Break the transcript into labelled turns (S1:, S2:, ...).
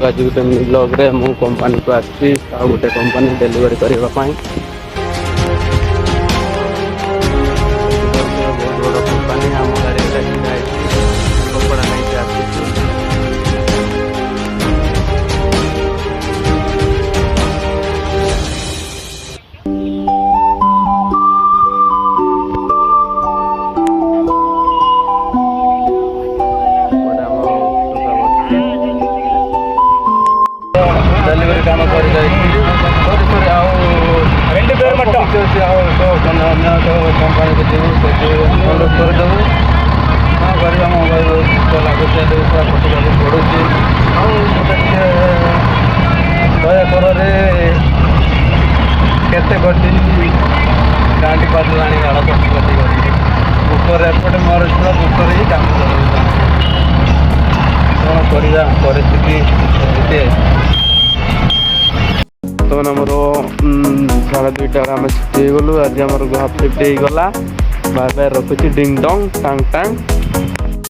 S1: आज गोटे ब्लॉग रे मु कंपनी को आसी गोटे कंपनी डेलीवरी करने बहुत बड़ कंपनी आम गाड़ी कपड़ा नहीं आसी डेलीवरी काम कर कंपनी को जीव करदेव हाँ कर मोबाइल लगुच पड़ुची शहे करोरे केते गड्डी गाँटी पादला गाड़ कटी बुकर एपटे मोर बुकर ही काम कौन कर परिस्थिति बर्तमान आमर 2:30 आम छुट्टी गलु आज आम हाफ शिफ्ट हो गला बाय बाय रखुची डिंग डंग टांग टांग।